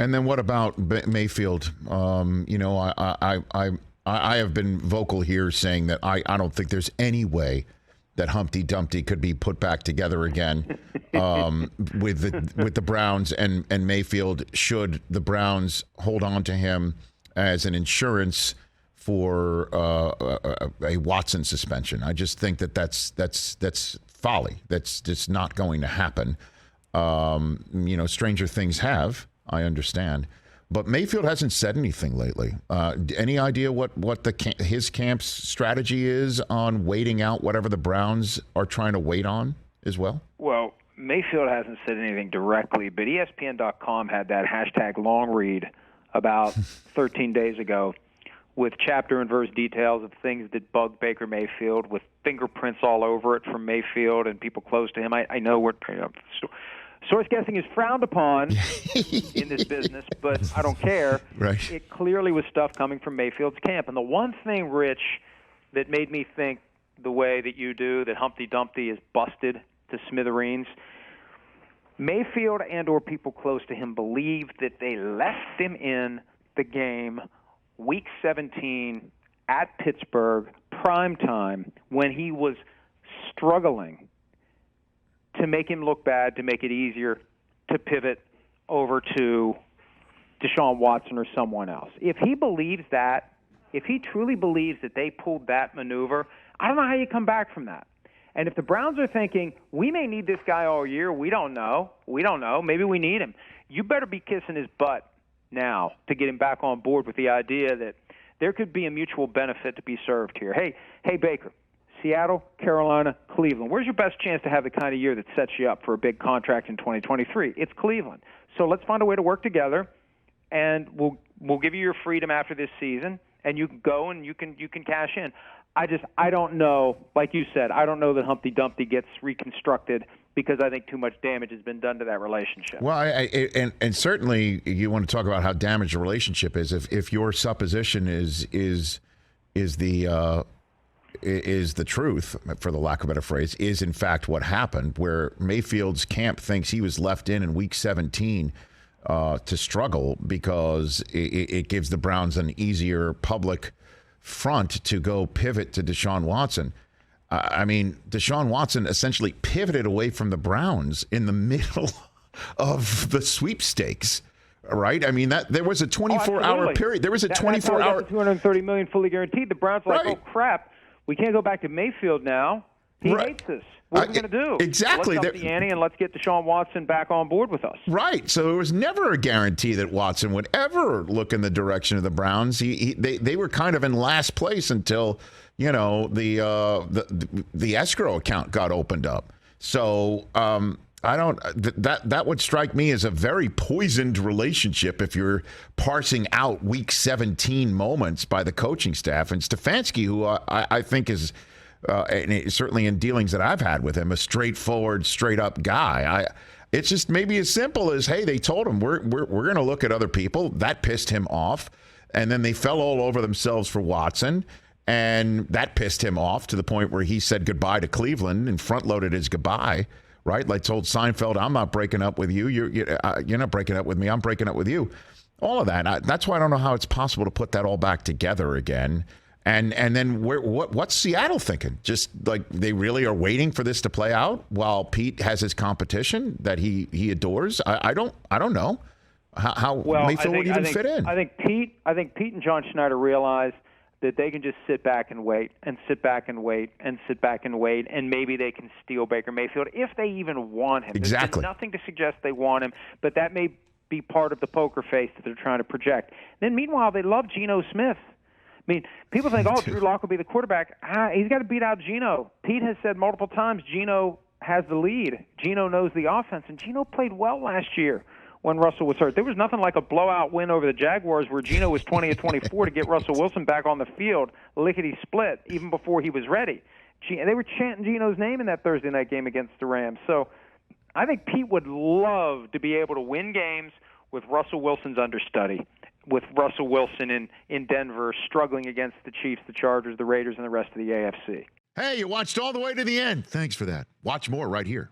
And then what about Mayfield? I have been vocal here saying that I don't think there's any way that Humpty Dumpty could be put back together again with the Browns and Mayfield, should the Browns hold on to him as an insurance for a Watson suspension. I just think that's folly. That's just not going to happen. Stranger things have, I understand. But Mayfield hasn't said anything lately. Any idea what his camp's strategy is on waiting out whatever the Browns are trying to wait on as well? Well, Mayfield hasn't said anything directly, but ESPN.com had that hashtag long read about 13 days ago with chapter and verse details of things that bug Baker Mayfield, with fingerprints all over it from Mayfield and people close to him. I know we're source guessing is frowned upon in this business, but I don't care. Right. It clearly was stuff coming from Mayfield's camp. And the one thing, Rich, that made me think the way that you do, that Humpty Dumpty is busted to smithereens, Mayfield and or people close to him believe that they left him in the game Week 17 at Pittsburgh, prime time, when he was struggling, to make him look bad, to make it easier to pivot over to Deshaun Watson or someone else. If he believes that, if he truly believes that they pulled that maneuver, I don't know how you come back from that. And if the Browns are thinking, we may need this guy all year, we don't know, maybe we need him, you better be kissing his butt now to get him back on board with the idea that there could be a mutual benefit to be served here. Hey, Baker, Seattle, Carolina, Cleveland. Where's your best chance to have the kind of year that sets you up for a big contract in 2023? It's Cleveland. So let's find a way to work together, and we'll give you your freedom after this season, and you can go and you can cash in. I don't know, like you said, I don't know that Humpty Dumpty gets reconstructed, because I think too much damage has been done to that relationship. Well, and certainly you want to talk about how damaged the relationship is. If your supposition is the truth, for the lack of a better phrase, is in fact what happened, where Mayfield's camp thinks he was left in Week 17 to struggle because it gives the Browns an easier public front to go pivot to Deshaun Watson. I mean, Deshaun Watson essentially pivoted away from the Browns in the middle of the sweepstakes, right? I mean, that there was a 24-hour period. There was a 24-hour. $230 million fully guaranteed. The Browns were like, oh crap, we can't go back to Mayfield now. He hates us. What are we going to do? Exactly. Let's up the ante and let's get Deshaun Watson back on board with us. Right. So there was never a guarantee that Watson would ever look in the direction of the Browns. They were kind of in last place until, the escrow account got opened up. So that would strike me as a very poisoned relationship if you're parsing out Week 17 moments by the coaching staff. And Stefanski, who I think is and certainly in dealings that I've had with him, a straightforward, straight-up guy. It's just maybe as simple as, hey, they told him we're going to look at other people. That pissed him off, and then they fell all over themselves for Watson, and that pissed him off to the point where he said goodbye to Cleveland and front-loaded his goodbye. Right, like told Seinfeld, I'm not breaking up with you. You're not breaking up with me. I'm breaking up with you. All of that. That's why I don't know how it's possible to put that all back together again. And then what's Seattle thinking? Just like they really are waiting for this to play out while Pete has his competition that he adores. I don't know how Mayfield would even fit in. I think Pete and John Schneider realize that they can just sit back and wait and sit back and wait and sit back and wait, and maybe they can steal Baker Mayfield if they even want him. Exactly. There's nothing to suggest they want him, but that may be part of the poker face that they're trying to project. Then meanwhile, they love Geno Smith. I mean, people think, Drew Lock will be the quarterback. He's got to beat out Geno. Pete has said multiple times Geno has the lead. Geno knows the offense, and Geno played well last year when Russell was hurt. There was nothing like a blowout win over the Jaguars where Geno was 20 of 24 to get Russell Wilson back on the field, lickety-split, even before he was ready. They were chanting Geno's name in that Thursday night game against the Rams. So I think Pete would love to be able to win games with Russell Wilson's understudy, with Russell Wilson in Denver struggling against the Chiefs, the Chargers, the Raiders, and the rest of the AFC. Hey, you watched all the way to the end. Thanks for that. Watch more right here.